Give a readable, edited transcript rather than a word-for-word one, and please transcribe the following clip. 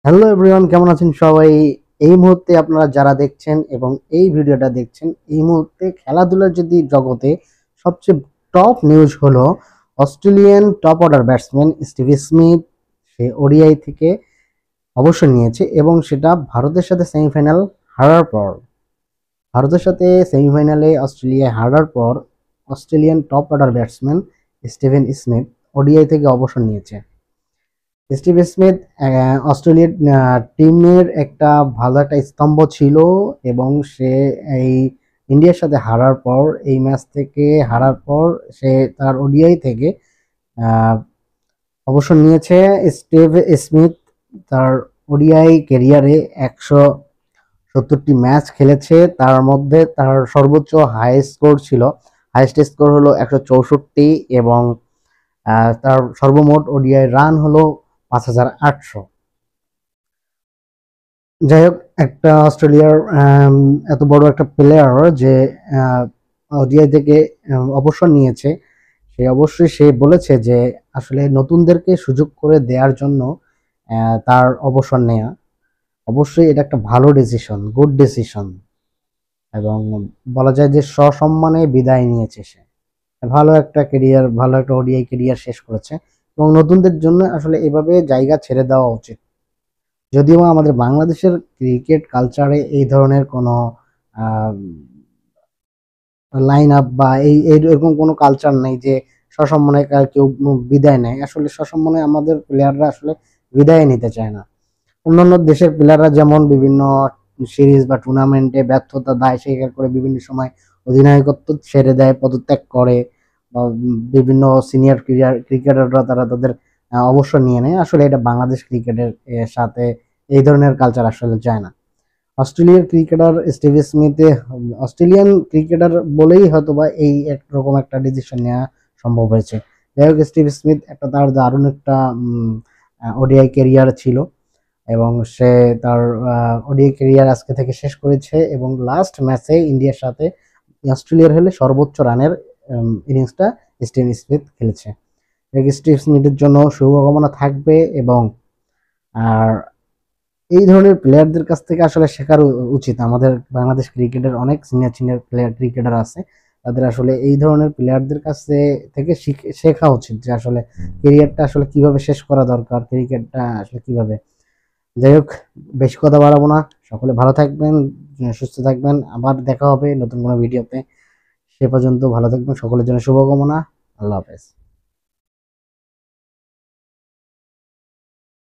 Hello everyone, কেমন আছেন সবাই? এই মুহূর্তে আপনারা যারা দেখছেন এবং এই ভিডিওটা দেখছেন, এই মুহূর্তে খেলাধুলার যদি জগতে সবচেয়ে টপ নিউজ হলো Australian top order batsman Steve Smith সে ওডিআই থেকে অবসর নিয়েছে এবং সেটা ভারতের সাথে সেমিফাইনাল হারার পর। ভারতের সাথে সেমিফাইনালে অস্ট্রেলিয়ায় হারার পর Australian top order batsman Steven Smith ODI থেকে অবসর নিয়েছে। স্টিভ স্মিথ অস্ট্রেলিয়ার টিমের একটা ভালো একটা স্তম্ভ ছিল এবং সে এই ইন্ডিয়ার সাথে হারার পর, এই ম্যাচ থেকে হারার পর সে তার ওডিআই থেকে আহ, অবসর নিয়েছে। স্টিভ স্মিথ তার ওডিআই ক্যারিয়ারে 170টি ম্যাচ খেলেছে, তার মধ্যে তার সর্বোচ্চ হাইয়েস্ট স্কোর হলো 164 এবং তার সর্বমোট ওডিআই রান হলো 5,800। যাই হোক, একটা অস্ট্রেলিয়ার এত বড় একটা প্লেয়ার যে ওডিআই থেকে অবসর নিয়েছে, সে অবশ্যই সে বলেছে যে আসলে নতুনদেরকে সুযোগ করে দেওয়ার জন্য তার অবসর নেওয়া। অবশ্যই এটা একটা ভালো ডিসিশন, গুড ডিসিশন, এবং বলা যায় যে সসম্মানে বিদায় নিয়েছে সে। ভালো একটা কেরিয়ার, ভালো একটা ওডিআই কেরিয়ার শেষ করেছে এবং নতুনদের জন্য আসলে এভাবে জায়গা ছেড়ে দেওয়া উচিত। যদিও আমাদের বাংলাদেশের ক্রিকেট কালচারে এই ধরনের কোনো লাইন আপ বা এরকম কোনো কালচার নেই যে সসম্মানে কেউ বিদায় নেয়। আসলে সসম্মানে আমাদের প্লেয়াররা আসলে বিদায় নিতে চায় না। অন্যান্য দেশের প্লেয়াররা যেমন বিভিন্ন সিরিজ বা টুর্নামেন্টে ব্যর্থতা দায় স্বীকার করে বিভিন্ন সময় অধিনায়কত্ব ছেড়ে দেয়, পদত্যাগ করে, বা বিভিন্ন সিনিয়র ক্রিকেটাররা তারা তাদের অবসর নিয়ে নেয়। আসলে এটা বাংলাদেশ ক্রিকেটের সাথে এই ধরনের কালচার আসলে যায় না। অস্ট্রেলিয়ার cricketer Steve Smith Australian cricketer বলেই হয়তোবা এই একরকম একটা ডিসিশন নেওয়া সম্ভব হয়েছে। যাই হোক, স্টিভ স্মিথ একটা তার দারুণ একটা ওডিআই ক্যারিয়ার ছিল এবং সে তার ওডিআই ক্যারিয়ার আজকে থেকে শেষ করেছে এবং লাস্ট ম্যাচে ইন্ডিয়ার সাথে অস্ট্রেলিয়ার হলে সর্বোচ্চ রানের ইনিংসটা স্টিভ স্মিথ খেলেছে। স্টিভ স্মিথের জন্য শুভকামনা থাকবে এবং আর এই ধরনের প্লেয়ারদের কাছ থেকে আসলে শেখার উচিত। আমাদের বাংলাদেশ ক্রিকেটের অনেক সিনিয়র সিনিয়র প্লেয়ার ক্রিকেটার আছে, তাদের আসলে এই ধরনের প্লেয়ারদের কাছে থেকে শেখা উচিত যে আসলে ক্যারিয়ারটা আসলে কিভাবে শেষ করা দরকার, ক্রিকেটটা আসলে কিভাবে। যাই হোক, বেশি কথা বাড়াবো না। সকলে ভালো থাকবেন, সুস্থ থাকবেন। আবার দেখা হবে নতুন কোনো ভিডিওতে। সে পর্যন্ত ভালো থাকবেন। সকলের জন্য শুভকামনা। আল্লাহ হাফেজ।